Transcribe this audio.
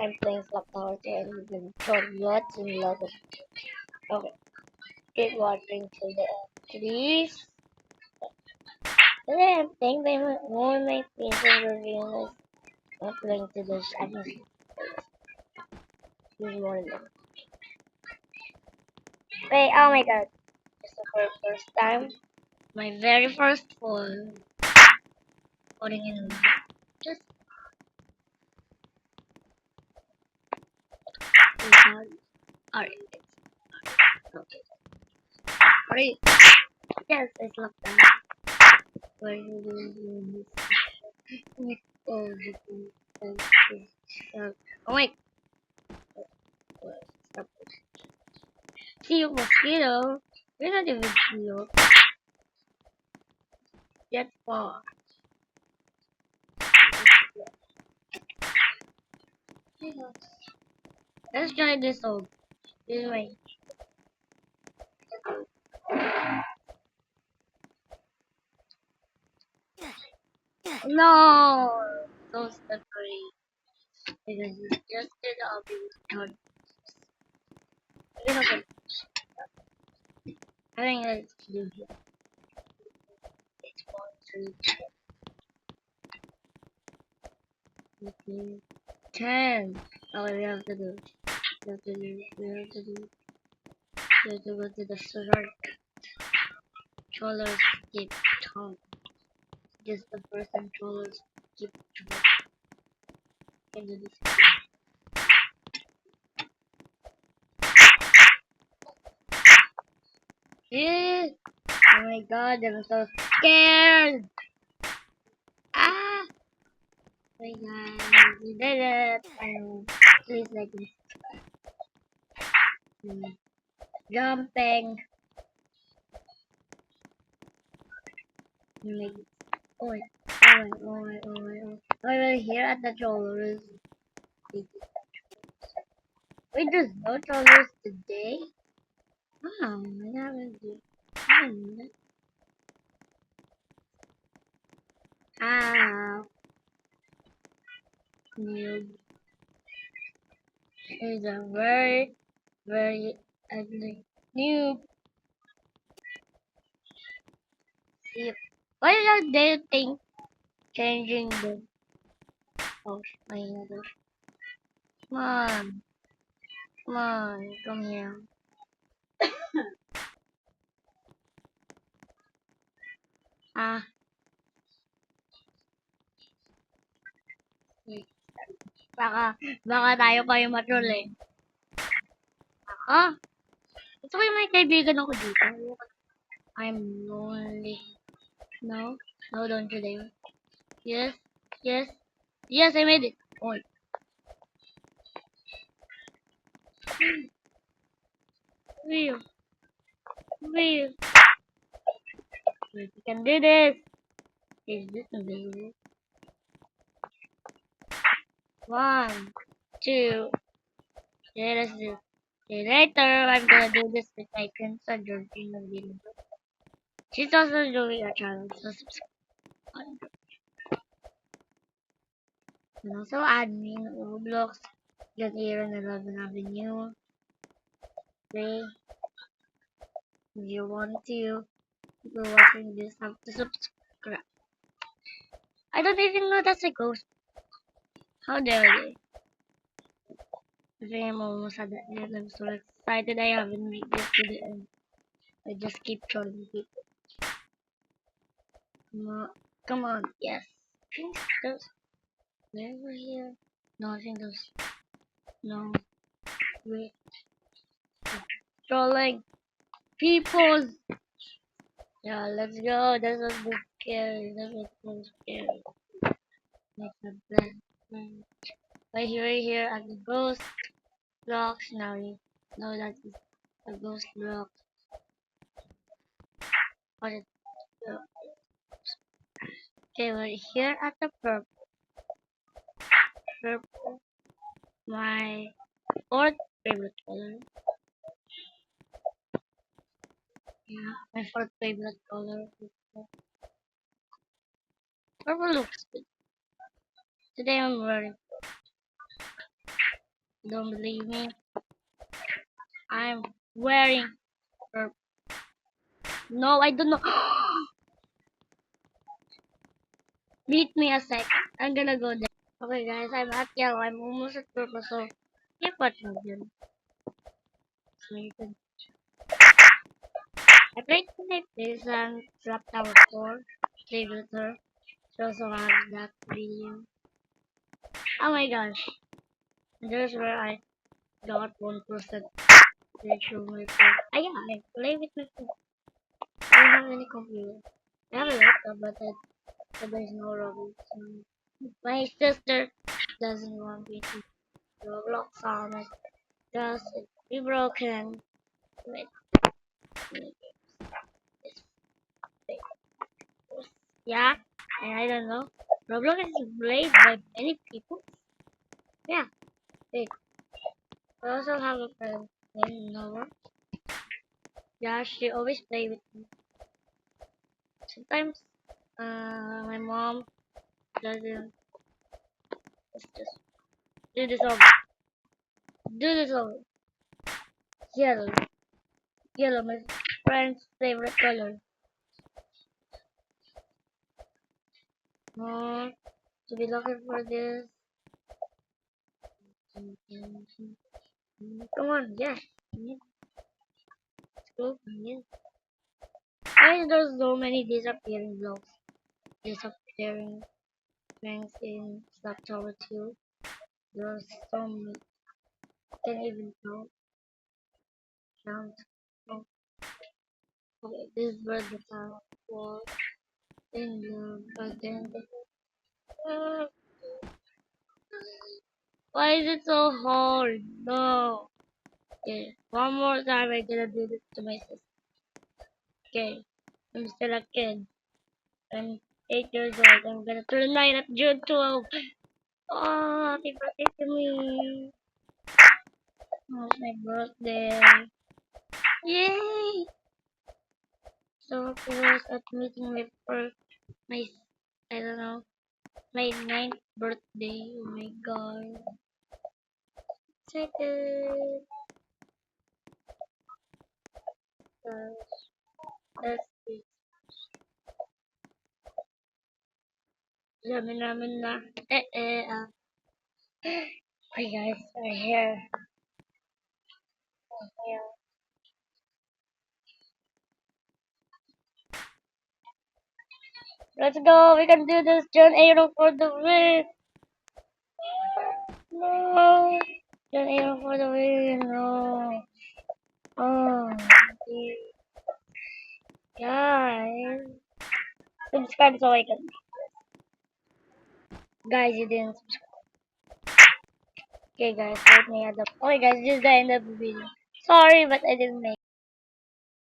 I'm playing Slap Tower and we've been shown lots and lots of. Okay, keep watching till the end, please. Today I'm playing by my face and reveal I'm playing to this. I can see this morning. Wait, oh my god. This is the first time. My very first phone. Putting in just alright. Okay. Alright. Yes, it's locked down. Where you doing this? Oh, oh wait. Stop. See you, mosquito. You're not even cute. Get far. Let's try this one. This way. No! So slippery. Because you just did all the turn. Okay. I think let's do here. It's 1, 2, 3, 10. Oh, we have to do. We have to do. We have to do. We have to go to the start. Controllers keep tongue. Just the first controllers keep tongue. Can do this. Yeah. Oh my god, I'm so scared. Ah. Oh my god, we did it. And please like this. Jumping. Oh my, I will here at the trollers. Wait, there's no trollers today? Oh, I haven't do. How? Noob. It's a very, very ugly noob. See, why are they think changing the? Oh, my god. Come on, come on, come here. Ah, baka, baka tayo pa yung matrol eh. Ako? Gusto ko yung may kaibigan ako dito. I'm lonely. No? No, don't you dare. Yes, yes, yes, I made it. Oh, real, real. Wait, we can do this. Is this available? 1, 2. Yeah, let's do. Okay, later, I'm gonna do this with my cousin Georgina available. She's also doing a channel, so subscribe. And also admin Roblox, John Aaron 11 Avenue. Okay, if you want to, if you're watching this, have to subscribe. I don't even know that's a ghost. How dare they? I am almost at the end. I'm so excited I haven't made this to the end. I just keep trolling people. Come on, yes. Those. Never here. No, I think those. No. Wait. Trolling peoples. Yeah, let's go. This was the scary. This was so scary. Make a plan. Right here at the ghost blocks. Now you know that is a ghost block. What is okay, we're here at the purple. Purple. My fourth favorite color. Yeah, my fourth favorite color. Purple looks good. Today I'm wearing. Don't believe me? I'm wearing purple. No, I don't know. Meet me a sec. I'm gonna go there. Okay, guys, I'm at yellow. I'm almost at purple, so keep watching them. So you can. I played tonight this and Slap Tower 4. Played with her. She also has that video. Oh my gosh. There's where I got 1% ratio my phone. Ah, yeah, I play with my phone. I don't have any computer. I have a laptop, but there's no Roblox. My sister doesn't want me to Roblox on it because it's be broken. Wait, it's fake. Yeah, and I don't know. Roblox is played by many people. Yeah, wait. I also have a friend named Nova. Yeah, she always play with me. Sometimes, my mom doesn't. Let's just do this over. Do this over. Yellow. Yellow, my friend's favorite color. Oh, to be looking for this. Come on, yes. Let's go. Yes. Why there's so many disappearing blocks? Disappearing things in Slap Tower 2. There's so many. Can't even count. Oh, okay, this is where the tower was. In the but then uh, why is it so hard? No. Okay, one more time I gotta do this to my sister. Okay, I'm still a kid. I'm 8 years old. I'm gonna turn 9 at June 12th. Oh, happy birthday to me. Oh, it's my birthday. Yay! So close at meeting my first, my, I don't know, my ninth birthday. Oh my god. Excited. That's it. Ramen ramen na. Hi guys, we're here. Let's go. We can do this. John Arrow for the win. No. John Arrow for the win. No. Oh, guys. Subscribe so I can. Guys, you didn't subscribe. Okay, guys, let me add up. Okay, guys, this is the end of the video. Sorry, but I didn't make